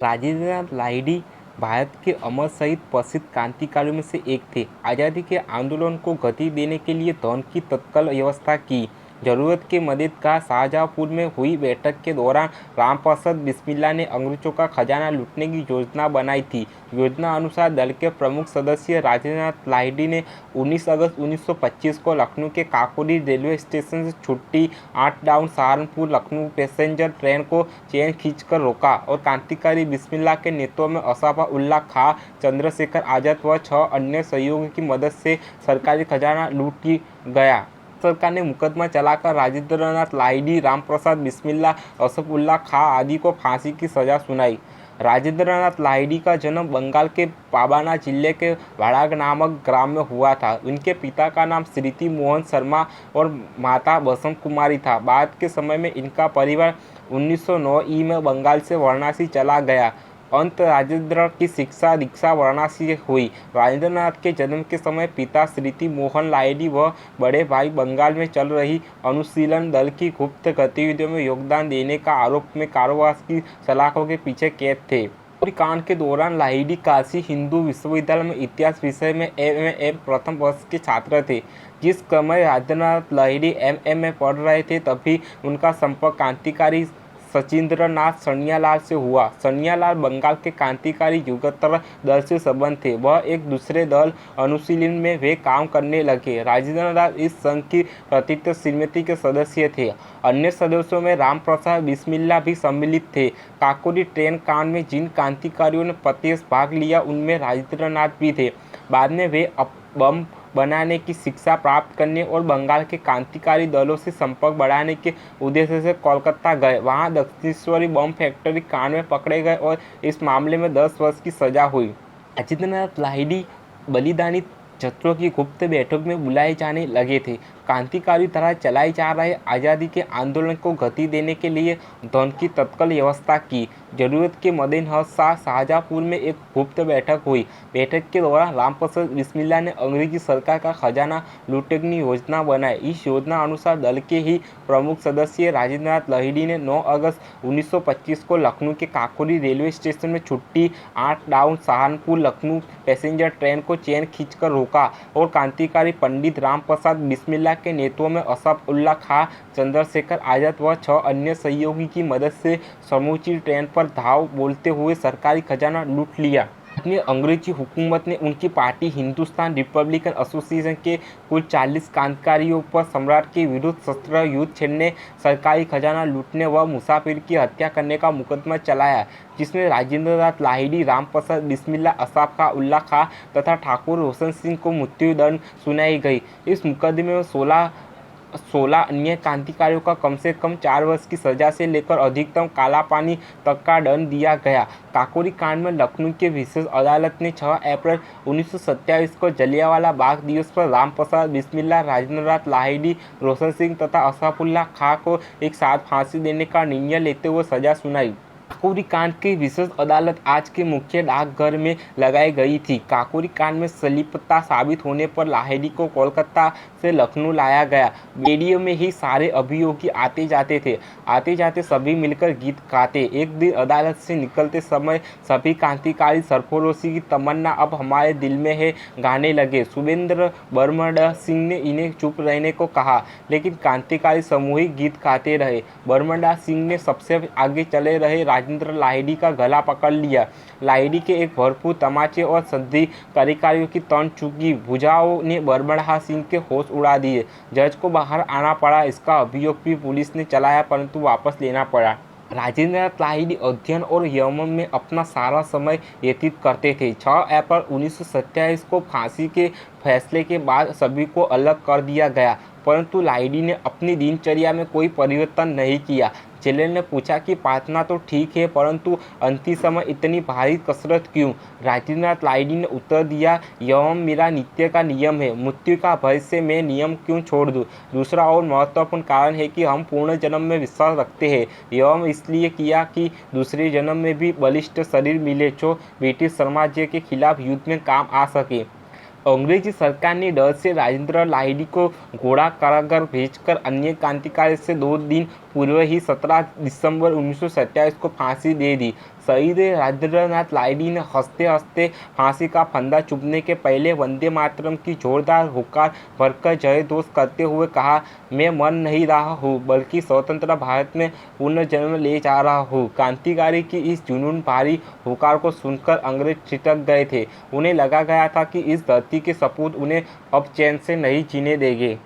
राजेंद्रनाथ लाहिड़ी भारत के अमर शहीद प्रसिद्ध क्रांतिकारियों में से एक थे। आज़ादी के आंदोलन को गति देने के लिए धन की तत्काल व्यवस्था की जरूरत के मददगार शाहजहाँपुर में हुई बैठक के दौरान रामप्रसाद बिस्मिल्ला ने अंग्रेजों का खजाना लूटने की योजना बनाई थी। योजना अनुसार दल के प्रमुख सदस्य राजेंद्रनाथ लाहिड़ी ने 19 अगस्त 1925 को लखनऊ के काकोरी रेलवे स्टेशन से छुट्टी 8 down Saharanpur Lucknow passenger train को चेन खींचकर रोका और क्रांतिकारी बिस्मिल्ला के नेतृत्व में असफाउल्ला खां, चंद्रशेखर आजाद व 6 अन्य सहयोगियों की मदद से सरकारी खजाना लूट गया। सरकार ने मुकदमा चलाकर राजेंद्रनाथ लाहिड़ी, रामप्रसाद बिस्मिल्ला, असफाउल्ला खां आदि को फांसी की सजा सुनाई। राजेंद्रनाथ लाहिड़ी का जन्म बंगाल के पाबना जिले के वाड़ाग नामक ग्राम में हुआ था। उनके पिता का नाम श्रीति मोहन शर्मा और माता बसंत कुमारी था। बाद के समय में इनका परिवार 1909 ई में बंगाल से वाराणसी चला गया। अंत राजेंद्र की शिक्षा दीक्षा वाराणसी से हुई। राजेंद्रनाथ के जन्म के समय पिता श्रीति मोहन लाहिड़ी व बड़े भाई बंगाल में चल रही अनुशीलन दल की गुप्त गतिविधियों में योगदान देने का आरोप में कारावास की सलाखों के पीछे कैद थे। कांड के दौरान लाहिड़ी काशी हिंदू विश्वविद्यालय में इतिहास विषय में एमए प्रथम वर्ष के छात्र थे। जिस समय राजेंद्रनाथ लाहिड़ी एमए में पढ़ रहे थे तभी उनका संपर्क क्रांतिकारी सचिंद्रनाथ सनियालाल से हुआ। सनियालाल बंगाल के क्रांतिकारी युगोत्तर दल से संबंध थे। वह एक दूसरे दल अनुशीलन में वे काम करने लगे। राजेंद्रनाथ इस संघ की प्रतिष्ठित समिति के सदस्य थे। अन्य सदस्यों में रामप्रसाद बिस्मिल्ला भी सम्मिलित थे। काकोरी ट्रेन कांड में जिन क्रांतिकारियों ने प्रत्यक्ष भाग लिया उनमें राजेंद्रनाथ भी थे। बाद में वे बम बनाने की शिक्षा प्राप्त करने और बंगाल के क्रांतिकारी दलों से संपर्क बढ़ाने के उद्देश्य से कोलकाता गए। वहां दक्षिणेश्वरी बम फैक्ट्री कांड में पकड़े गए और इस मामले में 10 वर्ष की सजा हुई। राजेंद्रनाथ लाहिड़ी बलिदानी छत्रों की गुप्त बैठक में बुलाए जाने लगे थे। क्रांतिकारी द्वारा चलाए जा रहे आज़ादी के आंदोलन को गति देने के लिए धन की तत्काल व्यवस्था की जरूरत के मद्देनजर शाहजहाँपुर में एक गुप्त बैठक हुई। बैठक के दौरान रामप्रसाद बिस्मिल्ला ने अंग्रेजी सरकार का खजाना लूटने की योजना बनाई। इस योजना अनुसार दल के ही प्रमुख सदस्य राजेंद्रनाथ लाहिड़ी ने 9 अगस्त 1925 को लखनऊ के काकोरी रेलवे स्टेशन में छुट्टी 8 down Saharanpur Lucknow passenger train को चेन खींचकर रोका और क्रांतिकारी पंडित रामप्रसाद बिस्मिल्ला के नेतृत्व में असफाउल्ला खां, चंद्रशेखर आजाद व 6 अन्य सहयोगी की मदद से समूची ट्रेन पर धाव बोलते हुए सरकारी खजाना लूट लिया। अपनी अंग्रेजी हुकूमत ने उनकी पार्टी हिंदुस्तान रिपब्लिकन एसोसिएशन के कुल 40 क्रांतिकारियों पर सम्राट के विरुद्ध शस्त्र युद्ध छेड़ने, सरकारी खजाना लूटने व मुसाफिर की हत्या करने का मुकदमा चलाया, जिसमें राजेंद्रनाथ लाहिड़ी, रामप्रसाद बिस्मिल्ला, असफाउल्ला खां तथा ठाकुर रोशन सिंह को मृत्युदंड सुनाई गई। इस मुकदमे में 16 अन्य क्रांतिकारियों का कम से कम 4 वर्ष की सजा से लेकर अधिकतम काला पानी तक का दंड दिया गया। काकोरी कांड में लखनऊ की विशेष अदालत ने 6 अप्रैल 1927 को जलियांवाला बाग दिवस पर रामप्रसाद बिस्मिल्ला, राजेंद्रनाथ लाहिड़ी, रोशन सिंह तथा असफाउल्ला खां को एक साथ फांसी देने का निर्णय लेते हुए सजा सुनाई। काकोरी कांड की विशेष अदालत आज के मुख्य डाकघर में लगाई गई थी। काकोरी कांड में संलिप्तता साबित होने पर लाहिड़ी को कोलकाता से लखनऊ लाया गया। रेडियो में ही सारे अभियोगी आते जाते सभी मिलकर गीत गाते। एक दिन अदालत से निकलते समय सभी क्रांतिकारी सरफरोशी की तमन्ना अब हमारे दिल में है गाने लगे। सुरेंद्र बरमंडा सिंह ने इन्हें चुप रहने को कहा, लेकिन क्रांतिकारी सामूहिक गीत गाते रहे। बरमंडा सिंह ने सबसे आगे चले रहे राजेंद्र लाहिड़ी का गला पकड़ लिया। लाहिड़ी के एक भरपूर तमाचे और सभी कार्यकारियों की तन चुकी भुजाओं ने बरमंडा सिंह के होश उड़ा दिए। जज को बाहर आना पड़ा। इसका अभियोग भी पुलिस ने चलाया, परंतु वापस लेना पड़ा। राजेंद्रनाथ लाहिड़ी अध्ययन और यमन में अपना सारा समय व्यतीत करते थे। 6 अप्रैल 1927 को फांसी के फैसले के बाद सभी को अलग कर दिया गया, परंतु लाहिड़ी ने अपनी दिनचर्या में कोई परिवर्तन नहीं किया। जेलर ने पूछा कि प्रार्थना तो ठीक है, परंतु अंतिम समय इतनी भारी कसरत क्यों? राजेंद्रनाथ लाहिड़ी ने उत्तर दिया, यह मेरा नित्य का नियम है। मृत्यु का भय से मैं नियम क्यों छोड़ दूं? दूसरा और महत्वपूर्ण कारण है कि हम पूर्ण जन्म में विश्वास रखते हैं। यह इसलिए किया कि दूसरे जन्म में भी बलिष्ठ शरीर मिले जो ब्रिटिश साम्राज्य के खिलाफ युद्ध में काम आ सके। अंग्रेजी सरकार ने डर से राजेंद्र लाहिड़ी को घोड़ा कारागार भेजकर अन्य क्रांतिकारी से 2 दिन पूर्व ही 17 दिसंबर 1927 को फांसी दे दी। शहीद राजेंद्रनाथ लाहिड़ी ने हंसते हंसते फांसी का फंदा चुभने के पहले वंदे मातरम की जोरदार हुकार भरकर जयघोष करते हुए कहा, मैं मर नहीं रहा हूँ बल्कि स्वतंत्र भारत में पुनर्जन्म ले जा रहा हूँ। क्रांतिकारी की इस जुनून भारी हुकार को सुनकर अंग्रेज छिटक गए थे। उन्हें लगा गया था कि इस धरती के सपूत उन्हें अब चैन से नहीं जीने देंगे।